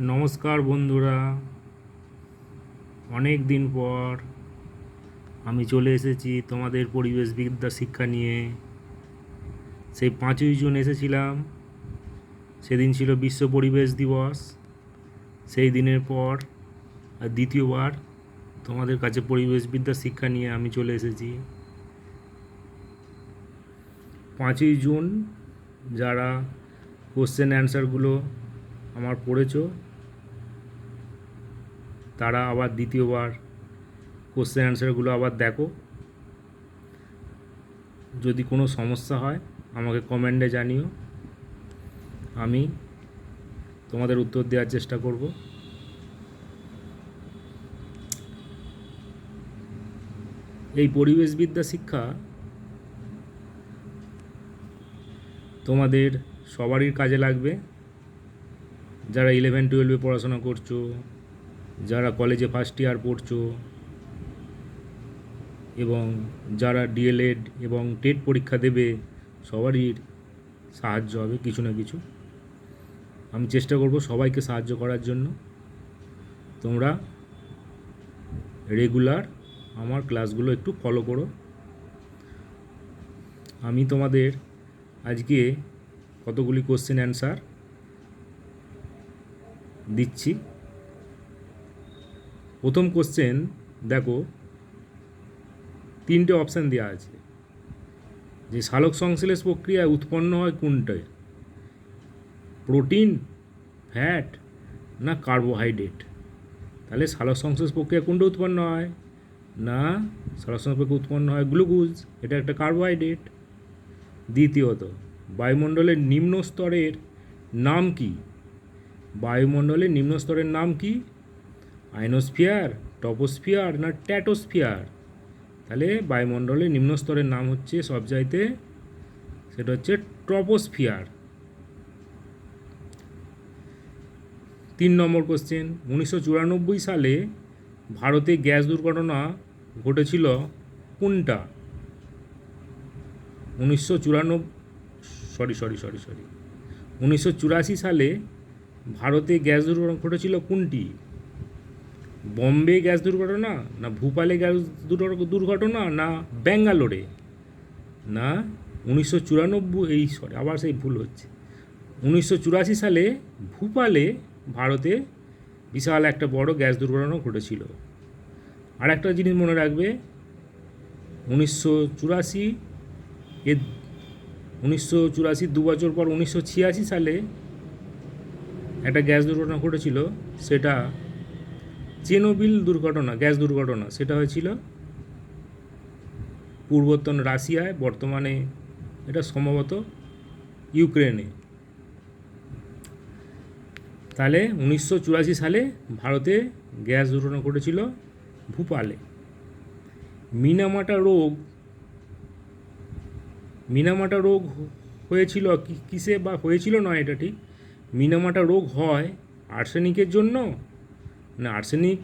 নমস্কার বন্ধুরা, অনেক দিন পর আমি চলে এসেছি তোমাদের পরিবেশবিদ্যা শিক্ষা নিয়ে। সেই 5ই জুন এসেছিলাম, সেদিন ছিল বিশ্ব পরিবেশ দিবস। সেই দিনের পর আর দ্বিতীয়বার তোমাদের কাছে পরিবেশবিদ্যা শিক্ষা নিয়ে আমি চলে এসেছি। 5ই জুন যারা কোশ্চেন অ্যান্সারগুলো আমার পড়েছো, তারা আবার দ্বিতীয়বার কোশ্চেন অ্যান্সারগুলো আবার দেখো। যদি কোনো সমস্যা হয় আমাকে কমেন্টে জানিও, আমি তোমাদের উত্তর দেওয়ার চেষ্টা করব। এই পরিবেশবিদ্যা শিক্ষা তোমাদের সবারই কাজে লাগবে। যারা 11-12 পড়াশোনা করছো, যারা কলেজে ফার্স্ট ইয়ার পড়ছো, এবং যারা ডিএলএড এবং টেট পরীক্ষা দেবে, সবারই সাহায্য হবে কিছু না কিছু। আমি চেষ্টা করব সবাইকে সাহায্য করার জন্য। তোমরা রেগুলার আমার ক্লাসগুলো একটু ফলো করো। আমি তোমাদের আজকে কতগুলি কোশ্চেন অ্যান্সার দিচ্ছি। প্রথম কোশ্চেন দেখো, 3টে অপশান দেওয়া আছে যে সালোক সংশ্লেষ প্রক্রিয়ায় উৎপন্ন হয় কোনটা, প্রোটিন, ফ্যাট না কার্বোহাইড্রেট। তাহলে সালোক সংশ্লেষ প্রক্রিয়া কোনটা উৎপন্ন হয়? না, সালোক সংশ্লেষ প্রক্রিয়া উৎপন্ন হয় গ্লুকোজ, এটা একটা কার্বোহাইড্রেট। দ্বিতীয়ত, বায়ুমণ্ডলের নিম্ন স্তরের নাম কি? বায়ুমণ্ডলের নিম্ন স্তরের নাম কি? আয়নোস্ফিয়ার, টপোস্ফিয়ার না ট্র্যাটোস্ফিয়ার? তাহলে বায়ুমণ্ডলের নিম্ন স্তরের নাম হচ্ছে সবচাইতে, সেটা হচ্ছে ট্রপোস্ফিয়ার। 3 নম্বর কোশ্চেন, 1994 সালে ভারতে গ্যাস দুর্ঘটনা ঘটেছিল কোনটা? 1984 সালে ভারতে গ্যাস দুর্ঘটনা ঘটেছিল কোনটি? বম্বে গ্যাস দুর্ঘটনা না ভূপালে গ্যাস দুর্ঘটনা না ব্যাঙ্গালোরে? না, 1994 আবার সেই ভুল হচ্ছে। 1984 সালে ভূপালে ভারতে বিশাল একটা বড় গ্যাস দুর্ঘটনা ঘটেছিল। আর একটা জিনিস মনে রাখবে, 1984 এর 1984 দু বছর পর 1986 সালে একটা গ্যাস দুর্ঘটনা ঘটেছিল, সেটা চেরনোবিল দুর্ঘটনা, গ্যাস দুর্ঘটনা। সেটা হয়েছিল পূর্বতন রাশিয়ায়, বর্তমানে এটা সম্ভবত ইউক্রেনে। তাহলে 1984 সালে ভারতে গ্যাস দুর্ঘটনা ঘটেছিল ভূপালে। মিনামাটা রোগ হয়েছিল কিসে বা হয়েছিল নয় এটা ঠিক। মিনামাটা রোগ হয় আর্সেনিকের জন্য না আর্সেনিক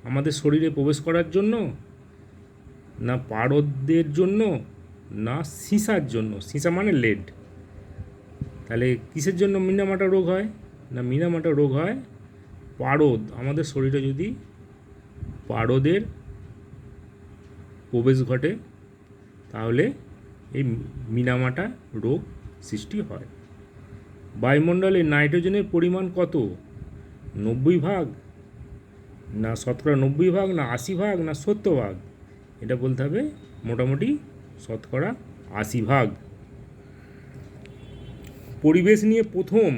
আমাদের শরীরে প্রবেশ করার জন্য, না পারদের জন্য, না সীসার জন্য? সীসা মানে লেড। তাহলে কিসের জন্য মিনামাটা রোগ হয়? না মিনামাটা রোগ হয় পারদ, আমাদের শরীরে যদি পারদের প্রবেশ ঘটে তাহলে এই মিনামাটা রোগ সৃষ্টি হয়। বায়ুমণ্ডলে নাইট্রোজেনের পরিমাণ কত? 90 ভাগ না 90% না 80 ভাগ না 70 ভাগ? এটা বলতে হবে মোটামুটি 80%। পরিবেশ নিয়ে প্রথম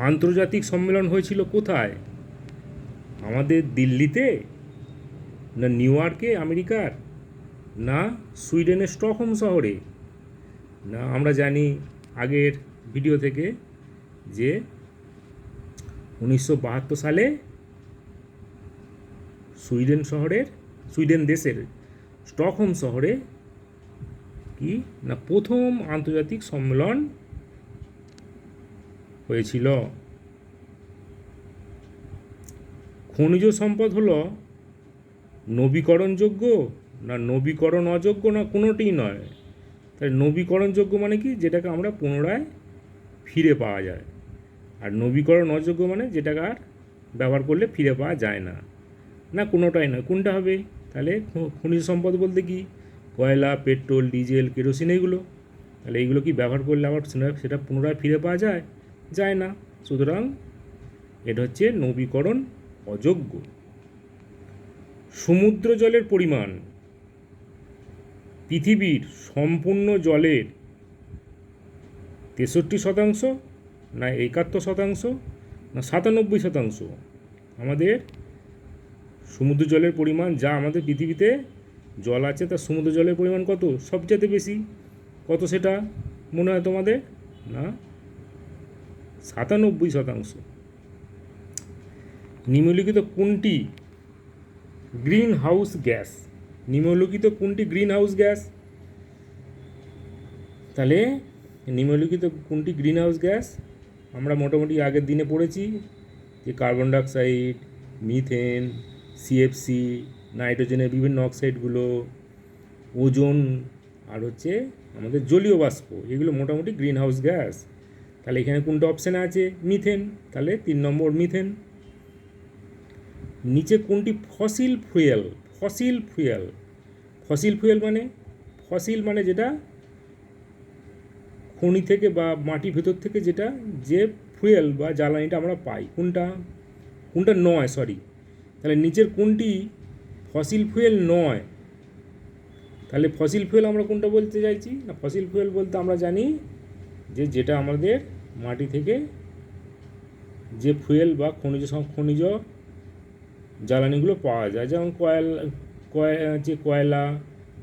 আন্তর্জাতিক সম্মেলন হয়েছিল কোথায়? আমাদের দিল্লিতে না নিউ ইয়র্কে আমেরিকার, না সুইডেনের স্টকহোম শহরে? না, আমরা জানি আগের ভিডিও থেকে যে 1972 সালে সুইডেন দেশের স্টকহোম শহরে কি না প্রথম আন্তর্জাতিক সম্মেলন হয়েছিল। খনিজ সম্পদ হলো নবীকরণযোগ্য না নবীকরণ অযোগ্য না কোনোটিই নয়? তাই নবীকরণযোগ্য মানে কি? যেটাকে আমরা পুনরায় ফিরে পাওয়া যায়। আর নবীকরণ অযোগ্য মানে যেটাকে আর ব্যবহার করলে ফিরে পাওয়া যায় না, না কোনোটাই নয়। কোনটা হবে তাহলে? খনিজ সম্পদ বলতে কি? কয়লা, পেট্রোল, ডিজেল, কেরোসিন, এইগুলো। তাহলে এইগুলো কি ব্যবহার করলে আবার সেটা পুনরায় ফিরে পাওয়া যায়? যায় না। সুতরাং এটা হচ্ছে নবীকরণ অযোগ্য। সমুদ্র জলের পরিমাণ পৃথিবীর সম্পূর্ণ জলের 63%, না 71%, না 97%? আমাদের সমুদ্র জলের পরিমাণ, যা আমাদের পৃথিবীতে জল আছে তার সমুদ্র জলের পরিমাণ কত? সবচেয়ে বেশি। কত সেটা মনে হয় তোমাদের? না 97%। নিম্নলিখিত কোনটি গ্রিন হাউস গ্যাস? নিম্নলিখিত কোনটি গ্রিন হাউস গ্যাস? তাহলে নিম্নলিখিত কোনটি গ্রিন হাউস গ্যাস? আমরা মোটামুটি আগের দিনে পড়েছি যে কার্বন ডাইঅক্সাইড, মিথেন, সিএফসি, নাইট্রোজেনের বিভিন্ন অক্সাইডগুলো, ওজোন, আর হচ্ছে আমাদের জলীয় বাষ্প, এগুলো মোটামুটি গ্রিন হাউস গ্যাস। তাহলে এখানে কোনটা অপশানে আছে? মিথেন। তাহলে 3 নম্বর মিথেন। নিচে কোনটি fossil fuel? Fossil fuel, fossil fuel মানে, ফসিল মানে যেটা খনি থেকে বা মাটির ভেতর থেকে যেটা, যে ফুয়েল বা জ্বালানিটা আমরা পাই, কোনটা? কোনটা নয়, সরি। তাহলে নিচের কোনটি ফসিল ফুয়েল নয়? তাহলে ফসিল ফুয়েল আমরা কোনটা বলতে চাইছি? না, ফসিল ফুয়েল বলতে আমরা জানি যে যেটা আমাদের মাটি থেকে যে ফুয়েল বা খনিজ জ্বালানিগুলো পাওয়া যায়, যেমন কয়লা,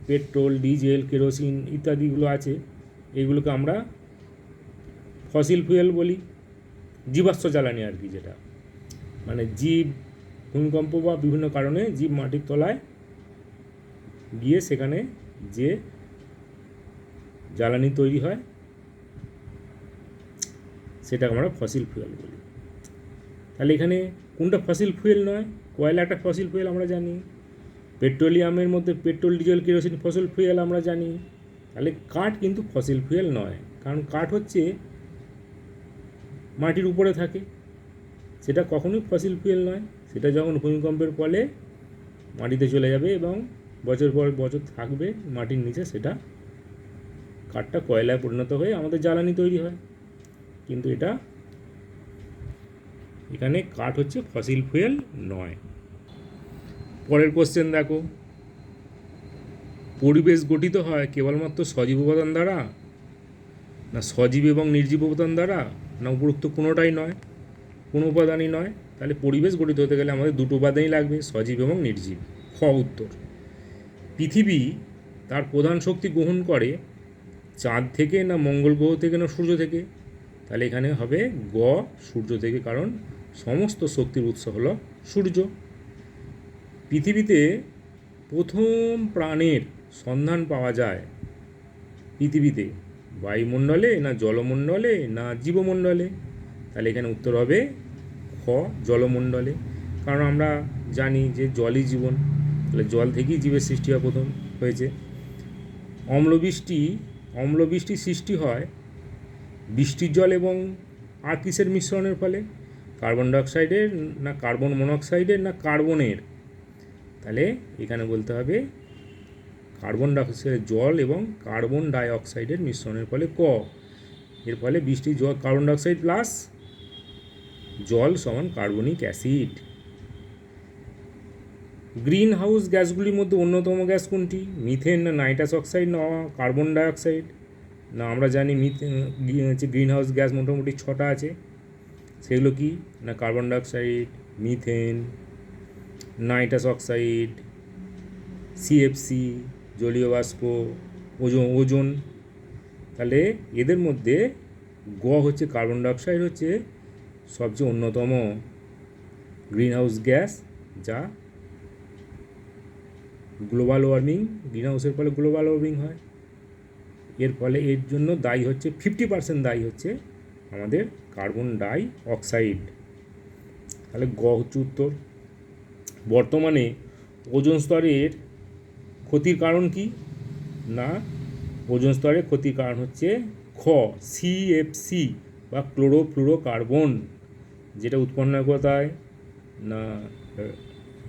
পেট্রোল, ডিজেল, কেরোসিন ইত্যাদিগুলো আছে, এইগুলোকে আমরা ফসিল ফুয়েল বলি। জীবাশ্ম জ্বালানি আর কি, যেটা মানে জীব ভূমিকম্প বা বিভিন্ন কারণে জীব মাটির তলায় গিয়ে সেখানে যে জ্বালানি তৈরি হয় সেটাকে আমরা ফসিল ফুয়েল বলি। তাহলে এখানে কোনটা ফসিল ফুয়েল নয়? কয়লা একটা ফসিল ফুয়েল আমরা জানি, পেট্রোলিয়ামের মধ্যে petrol, diesel, kerosene fossil fuel আমরা জানি। তাহলে কাঠ কিন্তু ফসিল ফুয়েল নয়, কারণ কাঠ হচ্ছে মাটির উপরে থাকে, সেটা কখনোই ফসিল ফুয়েল নয়। সেটা যখন ভূমিকম্পের ফলে মাটিতে চলে যাবে এবং বছর পর বছর থাকবে মাটির নিচে, সেটা কাঠটা কয়লায় পরিণত হয়ে আমাদের জ্বালানি তৈরি হয়। কিন্তু এটা এখানে কাঠ হচ্ছে ফসিল ফুয়েল নয়। পরের কোশ্চেন দেখো, পরিবেশ গঠিত হয় কেবলমাত্র সজীব উপাদান দ্বারা, না সজীব এবং নির্জীব উপাদান দ্বারা, না উপরোক্ত কোনোটাই নয়, কোনো উপাদানই নয়? তাহলে পরিবেশ গঠিত হতে গেলে আমাদের দুটো উপাদানই লাগবে, সজীব এবং নির্জীব। খ উত্তর। পৃথিবী তার প্রধান শক্তি গ্রহণ করে চাঁদ থেকে, না মঙ্গল গ্রহ থেকে, না সূর্য থেকে? তাহলে এখানে হবে গ, সূর্য থেকে, কারণ সমস্ত শক্তির উৎস হলো সূর্য। পৃথিবীতে প্রথম প্রাণের সন্ধান পাওয়া যায় পৃথিবীতে বায়ুমণ্ডলে, না জলমণ্ডলে, না জীবমণ্ডলে? তাহলে এখানে উত্তর হবে খ, জলমণ্ডলে, কারণ আমরা জানি যে জলই জীবন। তাহলে জল থেকেই জীবের সৃষ্টি হয়, প্রথম হয়েছে। অম্লবৃষ্টি সৃষ্টি হয় বৃষ্টির জল এবং আর কিসের মিশ্রণের ফলে? কার্বন ডাইঅক্সাইডের, না কার্বন মনোক্সাইডের, না কার্বনের? তাহলে এখানে বলতে হবে কার্বন ডাইঅক্সাইডের জল এবং কার্বন ডাইঅক্সাইডের মিশ্রণের ফলে। ক, এর ফলে বৃষ্টির জল, কার্বন ডাইঅক্সাইড প্লাস জল সমান কার্বনিক অ্যাসিড। গ্রিন হাউস গ্যাসগুলির মধ্যে অন্যতম গ্যাস কোনটি? মিথেন, না নাইট্রাস অক্সাইড, না কার্বন ডাইঅক্সাইড? না আমরা জানি হচ্ছে গ্রিন হাউস গ্যাস মোটামুটি 6টা আছে, সেগুলো কি? না carbon dioxide, methane, nitrous oxide, CFC জলীয় বাষ্প, ওজোন। তাহলে এদের মধ্যে গ হচ্ছে কার্বন ডাইঅক্সাইড হচ্ছে সবচেয়ে অন্যতম গ্রিন হাউস গ্যাস, যা গ্লোবাল ওয়ার্মিং, গ্রিন হাউসের ফলে গ্লোবাল ওয়ার্মিং হয়। এর ফলে এর জন্য দায়ী হচ্ছে 50% দায়ী হচ্ছে আমাদের কার্বন ডাই অক্সাইড। তাহলে গ হচ্ছে উত্তর। বর্তমানে ওজোন স্তরের ক্ষতির কারণ কি? না ওজোন স্তরের ক্ষতির কারণ হচ্ছে খ, সিএফসি বা ক্লোরোফ্লুরোকার্বন, যেটা উৎপন্ন হয় কোথায় না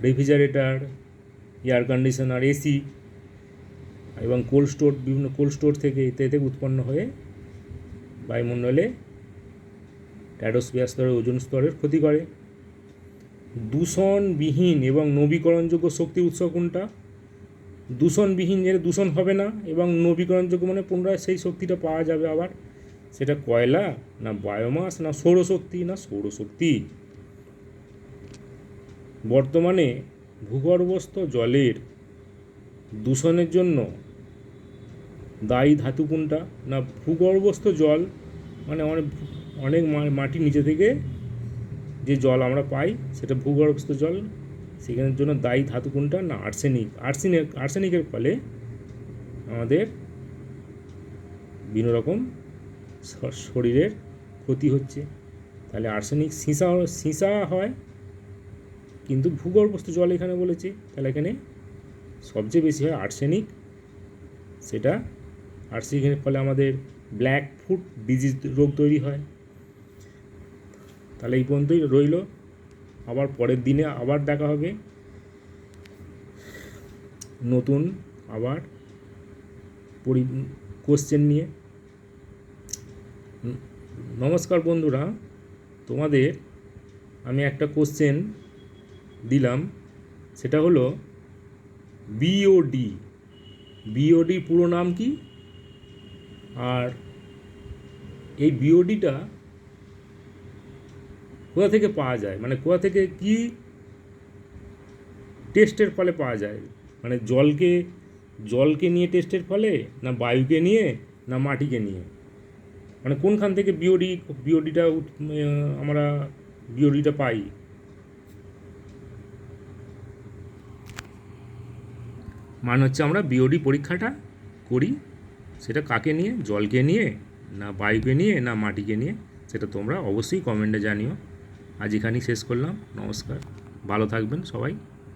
রেফ্রিজারেটর, এয়ার কন্ডিশনার, এসি এবং কোল্ড স্টোর, বিভিন্ন কোল্ড স্টোর থেকে ইত্যাদি উৎপন্ন হয়ে বায়ুমণ্ডলে ট্র্যাডোস্ফিয়ার স্তরের ওজোন স্তরের ক্ষতি করে। দূষণবিহীন এবং নবীকরণযোগ্য শক্তির উৎস কোনটা? দূষণবিহীন, যেটা দূষণ হবে না, এবং নবীকরণযোগ্য মানে পুনরায় সেই শক্তিটা পাওয়া যাবে আবার, সেটা কয়লা না বায়োমাস না সৌরশক্তি? না সৌরশক্তি। বর্তমানে ভূগর্ভস্থ জলের দূষণের জন্য দায়ী ধাতু কোনটা? না ভূগর্ভস্থ জল মানে অনেক মাটির নিচে থেকে যে জল আমরা পাই সেটা ভূগর্ভস্থ জল, সেখানের জন্য দায়ী ধাতু কোনটা? না আর্সেনিক। আর্সেনিকের ফলে আমাদের বিভিন্ন রকম শরীরের ক্ষতি হচ্ছে। তাহলে আর্সেনিক সীসা হয়, কিন্তু ভূগর্ভস্থ জল এখানে বলেছে, তাহলে এখানে সবচেয়ে বেশি হয় আর্সেনিক। সেটা আর্সেনিকের ফলে আমাদের ব্ল্যাক ফুট ডিজিজ রোগ তৈরি হয়। তাহলে এই পর্যন্তই রইল, আবার পরের দিনে আবার দেখা হবে নতুন আবার কোশ্চেন নিয়ে। নমস্কার বন্ধুরা, তোমাদের আমি একটা কোশ্চেন দিলাম, সেটা হলো বিওডি পুরো নাম কি, আর এই বিওডিটা কোথা থেকে পাওয়া যায়, মানে কোথা থেকে কি টেস্টের ফলে পাওয়া যায়, মানে জলকে নিয়ে টেস্টের ফলে, না বায়ুকে নিয়ে, না মাটিকে নিয়ে, মানে কোনখান থেকে আমরা বিওডিটা পাই? মানে হচ্ছে আমরা বিওডি পরীক্ষাটা করি, সেটা কাকে নিয়ে? জলকে নিয়ে, না বায়ুকে নিয়ে, না মাটিকে নিয়ে? সেটা তোমরা অবশ্যই কমেন্টে জানিও। আজ এখানেই শেষ করলাম। নমস্কার, ভালো থাকবেন সবাই।